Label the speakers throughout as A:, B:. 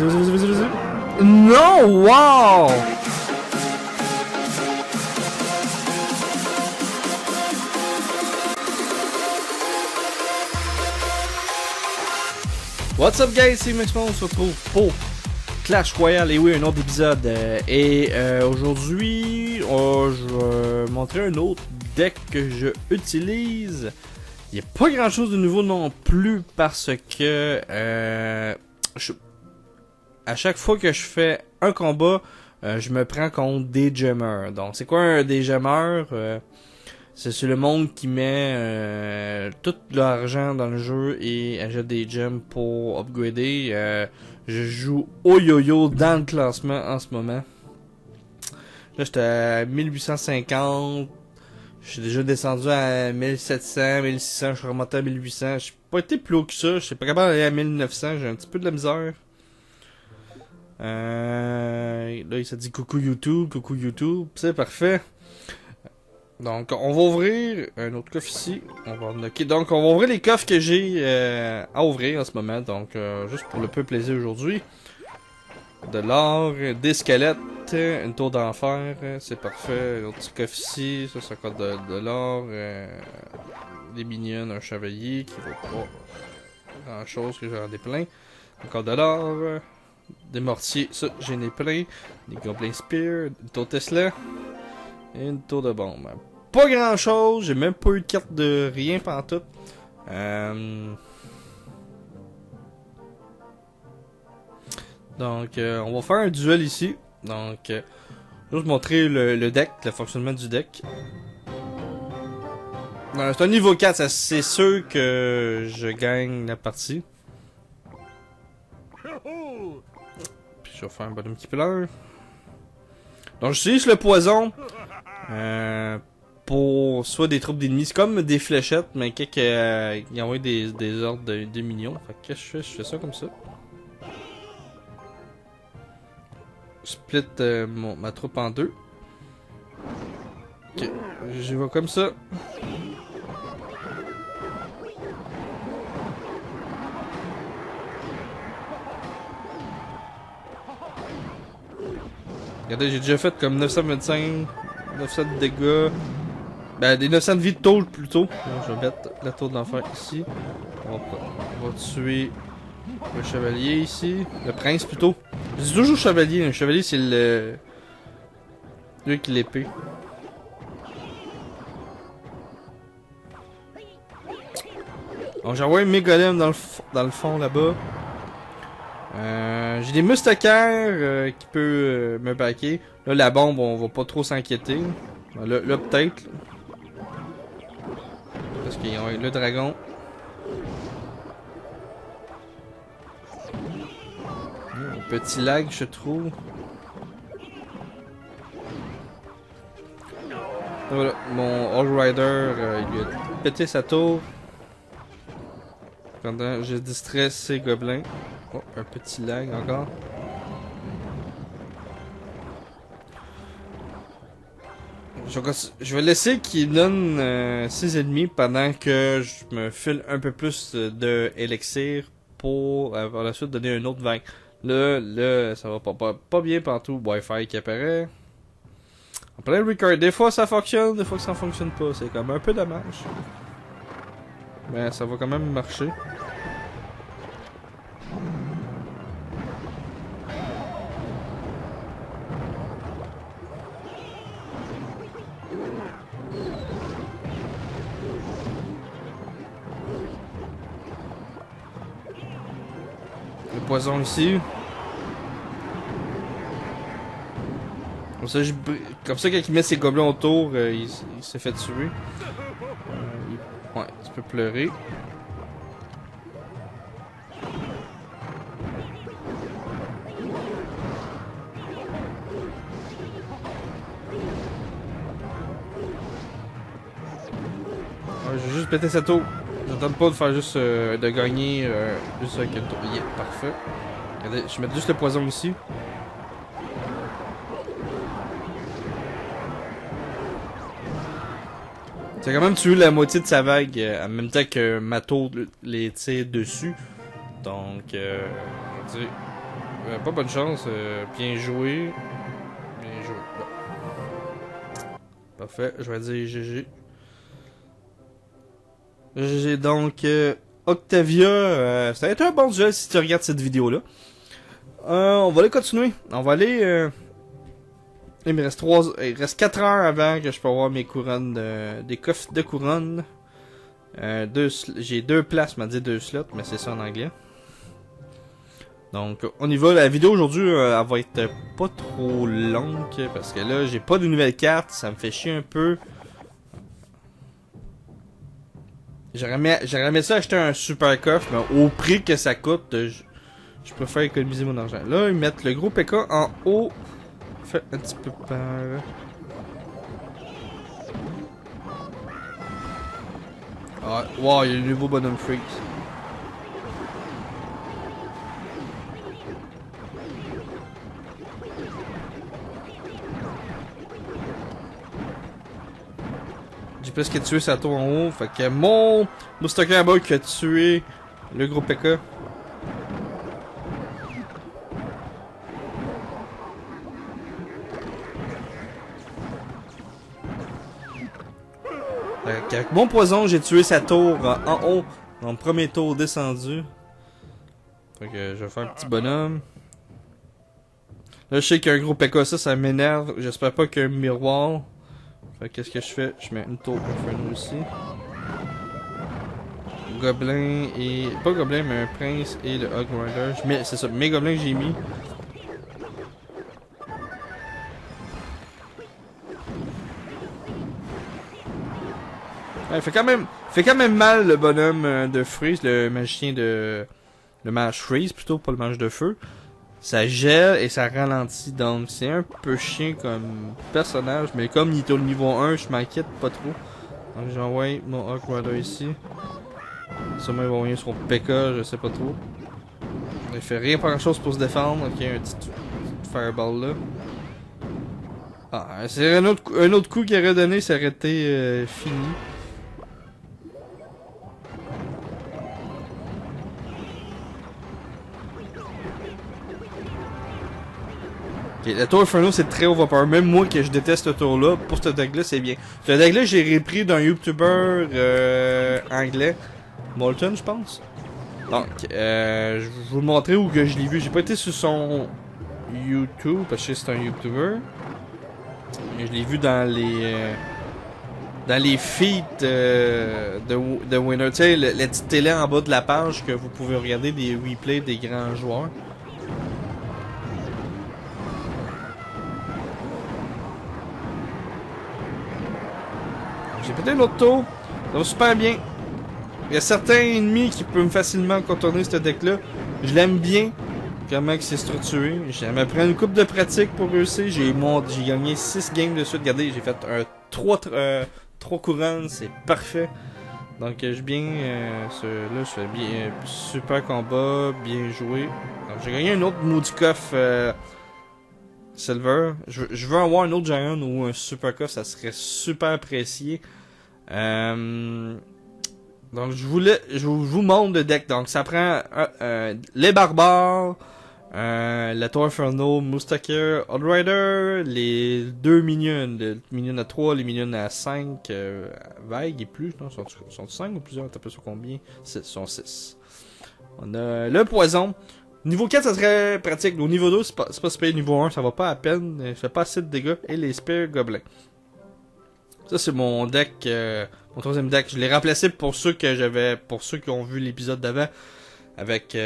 A: Vas-y. Non, wow! What's up guys, c'est Maximum, on se retrouve pour Clash Royale, et oui, un autre épisode. Aujourd'hui, je vais montrer un autre deck que je utilise. Il n'y a pas grand chose de nouveau non plus parce que à chaque fois que je fais un combat, je me prends contre des gemmers. Donc c'est quoi des gemmers? C'est le monde qui met tout l'argent dans le jeu et achète des gems pour upgrader. Je joue au yo-yo dans le classement en ce moment. Là j'étais à 1850. Je suis déjà descendu à 1700, 1600, je suis remonté à 1800. Je n'ai pas été plus haut que ça, je suis pas capable d'aller à 1900, j'ai un petit peu de la misère. Là il s'est dit coucou YouTube, c'est parfait. Donc on va ouvrir un autre coffre ici. On va unlocker. Donc on va ouvrir les coffres que j'ai à ouvrir en ce moment. Donc juste pour le peu plaisir aujourd'hui. De l'or, des squelettes, une tour d'enfer, c'est parfait. Un autre petit coffre ici, ça c'est encore de l'or, des minions, un chevalier qui vaut pas grand chose, que j'en ai plein. Encore de l'or, des mortiers, ça j'en ai plein. Des goblin spear, une tour Tesla et une tour de bombe. Pas grand chose, j'ai même pas eu de carte de rien pantoute. Donc on va faire un duel ici. Donc je vais juste montrer le deck, le fonctionnement du deck. C'est un niveau 4, c'est sûr que je gagne la partie. Puis je vais faire un bonhomme qui pleure. Donc j'utilise le poison pour soit des troupes d'ennemis, c'est comme des fléchettes, mais quelqu'un qui envoie des ordres de minions. Fait que qu'est-ce que je fais ça comme ça. Split ma troupe en deux. Ok, j'y vais comme ça. Regardez, j'ai déjà fait comme 925, 900 de dégâts. Ben, des 900 de vie de tôle plutôt. Je vais mettre la tour de l'enfer ici. On va tuer le chevalier ici. Le prince plutôt. Je dis toujours chevalier. Le chevalier, c'est le. Lui qui l'épée. Donc, j'envoie mes golems dans le fond là-bas. J'ai des moustiquaires qui peuvent me backer. Là, la bombe, on va pas trop s'inquiéter. Là peut-être. Parce qu'ils ont le dragon. Un petit lag, je trouve. Voilà, mon All Rider, il lui a pété sa tour. Pendant je distrais ces gobelins. Oh, un petit lag encore. Je vais laisser qu'il donne ses ennemis pendant que je me file un peu plus de élixir pour par la suite donner un autre vague. Là, ça va pas bien partout. Wi-Fi qui apparaît. En plein record. Des fois ça fonctionne, des fois que ça fonctionne pas. C'est comme un peu dommage. Mais ça va quand même marcher. Le poison ici. Comme ça, quand il met ses gobelins autour, il s'est fait tuer. Ouais, tu peux pleurer. Ouais, je vais juste péter cette tour. Je tente pas de faire juste de gagner juste avec une tour. Yeah, parfait. Regardez, je mets juste le poison ici. C'est quand même tué la moitié de sa vague en même temps que ma tour les tire dessus. Donc, Pas bonne chance. Bien joué. Bien joué. Bon. Parfait. Je vais dire GG. GG donc. Octavia. Ça a été un bon duel si tu regardes cette vidéo-là. On va aller continuer. On va aller. Il me reste 4 heures avant que je peux avoir mes couronnes des coffres de couronnes. J'ai 2 places, m'a dit 2 slots, mais c'est ça en anglais. Donc on y va. La vidéo aujourd'hui elle va être pas trop longue parce que là j'ai pas de nouvelles cartes, ça me fait chier un peu. J'aurais aimé ça acheter un super coffre, mais au prix que ça coûte, je préfère économiser mon argent. Là ils mettent le gros PK en haut. Fait un petit peu peur. Ah, wow, il y a le nouveau bonhomme freak. J'ai presque tué sa tour en haut. Fait que mon Moustaker à bas qui a tué le gros PK. Avec mon poison, j'ai tué sa tour en haut. Dans le premier tour descendu. Fait que je vais faire un petit bonhomme. Là, je sais qu'il y a un gros PK, ça m'énerve. J'espère pas qu'il y a un miroir. Fait que qu'est-ce que je fais? Je mets une tour Inferno aussi. Gobelin et... Pas gobelin, mais un prince et le Hog Rider. C'est ça, mes gobelins que j'ai mis. Ouais, fait quand même mal le bonhomme de Freeze, le magicien de... Le mage Freeze plutôt, pas le mage de feu. Ça gèle et ça ralentit, donc c'est un peu chiant comme personnage, mais comme il est au niveau 1, je m'inquiète pas trop. Donc j'envoie mon Hawk Rider ici. Sûrement il va envoyer son PK, je sais pas trop. Il fait rien grand chose pour se défendre, ok, un petit fireball là. Ah, c'est un autre coup qu'il aurait donné, ça aurait été fini. Okay, la tour Inferno c'est très overpower. Même moi que je déteste ce tour là, pour ce deck là c'est bien. Ce deck là j'ai repris d'un YouTuber anglais, Molten je pense. Donc je vais vous montrer où que je l'ai vu. J'ai pas été sur son YouTube parce que c'est un YouTuber. Mais je l'ai vu dans les feeds de Winner. Tu sais, la petite télé en bas de la page que vous pouvez regarder des replays des grands joueurs. J'ai pété l'autre tour. Ça va super bien. Il y a certains ennemis qui peuvent facilement contourner ce deck-là. Je l'aime bien. Comment que c'est structuré. J'aimerais prendre une coupe de pratique pour réussir. J'ai gagné 6 games de suite. Regardez, j'ai fait 3 couronnes. C'est parfait. Donc je bien... là, je fais bien... super combat. Bien joué. Donc j'ai gagné un autre maudit coffre... Silver. Je veux avoir un autre Giant ou un super coffre. Ça serait super apprécié. Donc je vous montre le deck. Donc ça prend les barbares, la Tour Inferno, Moustaker, Outrider, les 2 minions, les minions à 3, les minions à 5, vagues et plus, non, sont 5 ou plusieurs, t'as pas sur combien? 6, sont 6. On a le poison. Niveau 4 ça serait pratique, au niveau 2 c'est pas super, niveau 1 ça va pas à peine, ça fait pas assez de dégâts, et les Spear Goblins. Ça c'est mon deck, mon troisième deck. Je l'ai remplacé pour ceux qui ont vu l'épisode d'avant, avec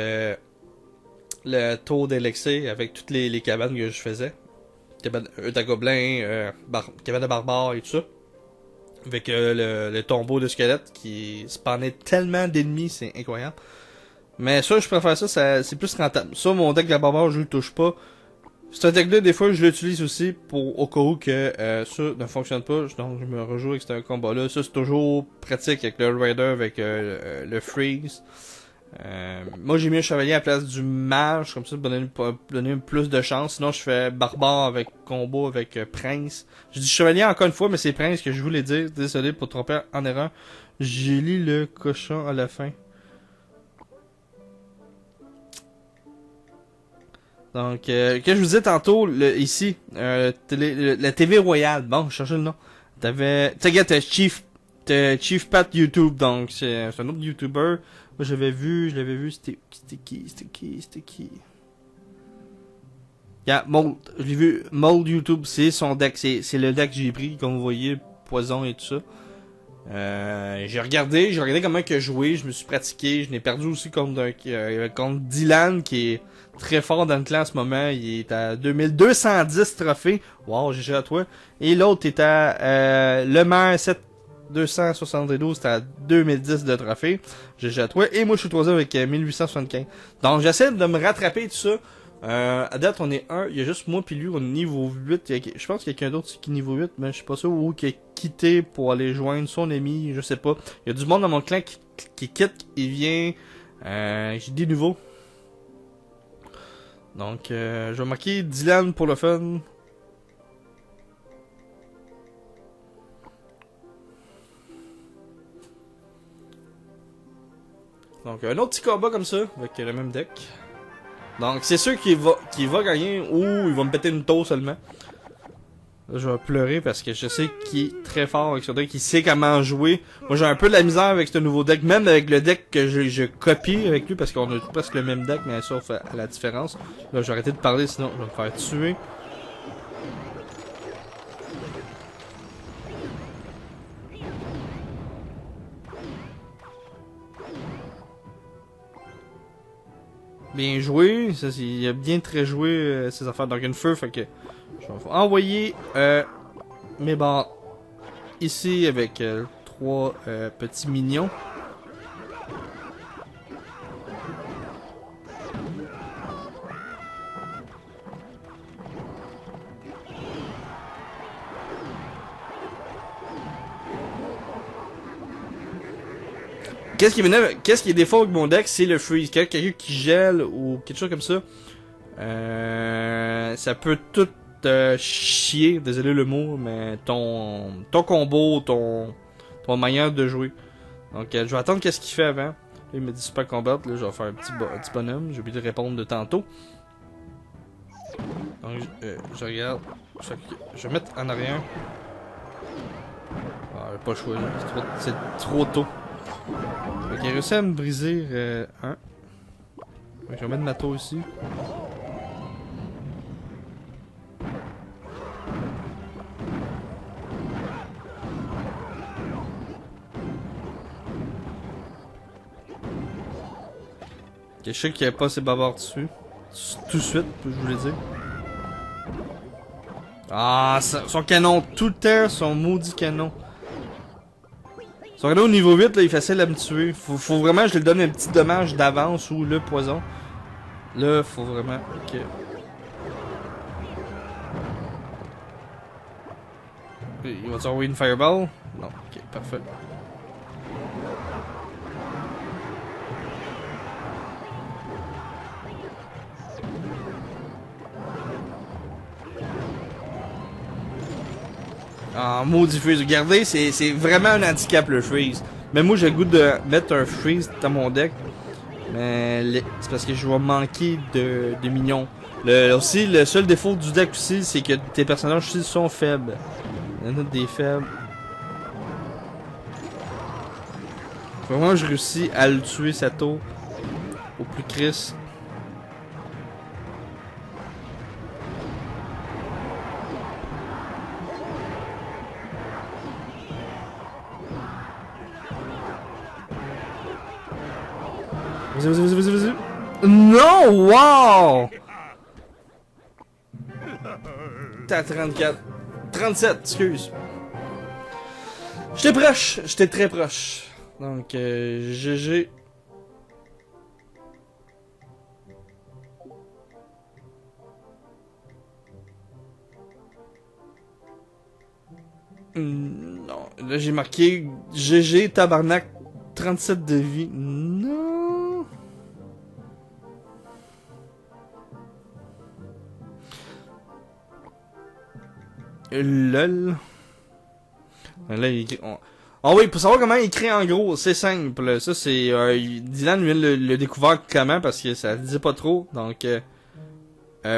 A: le tour d'Elexé, avec toutes les cabanes que je faisais. Cabane d'Agoblin, cabane de barbares et tout ça. Avec le tombeau de squelette qui spawnait tellement d'ennemis, c'est incroyable. Mais ça, je préfère ça, c'est plus rentable. Ça, mon deck de la barbare, je le touche pas. Ce deck-là, des fois, je l'utilise aussi pour au cas où que ça ne fonctionne pas. Donc, je me rejoue avec ce combat-là. Ça, c'est toujours pratique avec le Rider, avec le Freeze. Moi, j'ai mis un chevalier à la place du mage, comme ça, pour donner plus de chance. Sinon, je fais barbare avec combo avec prince. Je dis chevalier encore une fois, mais c'est prince que je voulais dire. Désolé pour tromper en erreur. J'ai lu le cochon à la fin. Donc, que je vous disais tantôt, ici, la TV Royale, bon, je cherchais le nom. T'as Chief Pat YouTube, donc c'est un autre YouTuber. Moi, je l'avais vu, c'était qui? Mold, je l'ai vu, Mold YouTube, c'est son deck, c'est le deck que j'ai pris, comme vous voyez, poison et tout ça. J'ai regardé comment que jouer, je me suis pratiqué, je n'ai perdu aussi contre Dylan qui est très fort dans le clan en ce moment, il est à 2210 trophées. Wow, GG à toi. Et l'autre est à Le Maire 7272, c'est à 2010 de trophées. GG à toi. Et moi je suis troisième avec 1875. Donc j'essaie de me rattraper tout ça. À date, on est il y a juste moi puis lui, on est niveau 8. Je pense qu'il y a quelqu'un d'autre qui est niveau 8, mais je suis pas sûr où qui a quitté pour aller joindre son ami, je sais pas. Il y a du monde dans mon clan qui quitte, il vient. J'ai des nouveaux. Donc, je vais marquer Dylan pour le fun. Donc, un autre petit combat comme ça, avec le même deck. Donc, c'est sûr qu'il va gagner ou il va me péter une tour seulement. Là, je vais pleurer parce que je sais qu'il est très fort avec ce deck, qu'il sait comment jouer. Moi, j'ai un peu de la misère avec ce nouveau deck, même avec le deck que je copie avec lui parce qu'on a presque le même deck, mais sauf à la différence. Là, j'ai arrêté de parler, sinon je vais me faire tuer. Bien joué, ça, il a bien très joué ses affaires Dragon Feu, fait que je vais envoyer mes barres ici avec 3 petits mignons. Qu'est-ce qui est défaut avec mon deck, c'est le freeze. Quelqu'un qui gèle ou quelque chose comme ça, ça peut tout chier, désolé le mot, mais ton combo, ton manière de jouer. Donc je vais attendre qu'est-ce qu'il fait avant. Là, il me dit super combat, là je vais faire un petit bonhomme, j'ai oublié de répondre de tantôt. Donc je regarde, je vais mettre en arrière. Ah, j'ai pas le choix, c'est trop tôt. Ok, il a réussi à me briser un. Je vais mettre ma tour ici. Ok, je sais qu'il n'y avait pas ses bavards dessus. Tout de suite, je voulais dire. Ah, son canon, tout le temps, son maudit canon. Son canon au niveau 8, là, il est facile à me tuer. Faut vraiment que je lui donne un petit dommage d'avance ou le poison. Là, faut vraiment. Ok. Il va t'envoyer une fireball? Non, ok, parfait. Ah, maudit freeze. Regardez, c'est vraiment un handicap le freeze. Mais moi, j'ai le goût de mettre un freeze dans mon deck. Mais c'est parce que je vais manquer de minions. Aussi, le seul défaut du deck aussi, c'est que tes personnages aussi sont faibles. Il y en a des faibles. Vraiment, je réussis à le tuer, sa tour. Au plus Chris. Vas-y. Non, wow! T'es à 34. 37, excuse. J'étais très proche. Donc, GG. Non, là j'ai marqué GG tabarnak 37 de vie. Non. LOL. Là, il écrit... Ah oui, pour savoir comment il écrit en gros, c'est simple. Ça, c'est... Dylan vient le découvert comment, parce que ça le disait pas trop. Donc,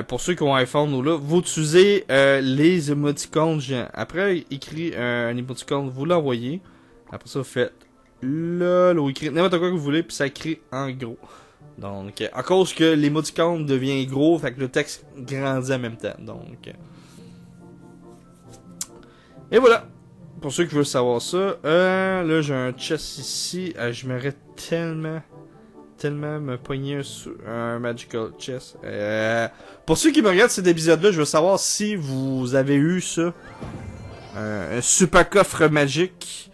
A: pour ceux qui ont iPhone ou là, vous utilisez les émoticônes géants. Après, écrit un émoticône, vous l'envoyez. Après ça, vous faites LOL ou écrit n'importe quoi que vous voulez, puis ça écrit en gros. Donc, à cause que l'émoticône devient gros, fait que le texte grandit en même temps. Donc, et voilà. Pour ceux qui veulent savoir ça, là j'ai un chest ici. Je m'aurais tellement me pogner un Magical Chest. Pour ceux qui me regardent cet épisode-là, je veux savoir si vous avez eu ça. Un super coffre magique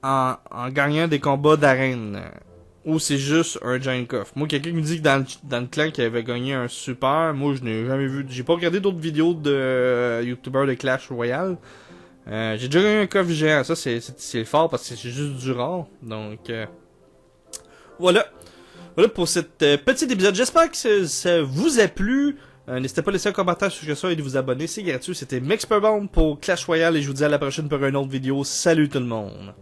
A: en gagnant des combats d'arène. Ou c'est juste un giant coffre. Moi, quelqu'un me dit que dans le clan qui avait gagné un super, moi je n'ai jamais vu. J'ai pas regardé d'autres vidéos de youtubeurs de Clash Royale. J'ai déjà gagné un coffre géant. Ça, c'est fort parce que c'est juste du rare. Donc, voilà. Voilà pour cet petit épisode. J'espère que ça vous a plu. N'hésitez pas à laisser un commentaire sur ce que ça et de vous abonner. C'est gratuit. C'était Mexperbound pour Clash Royale et je vous dis à la prochaine pour une autre vidéo. Salut tout le monde.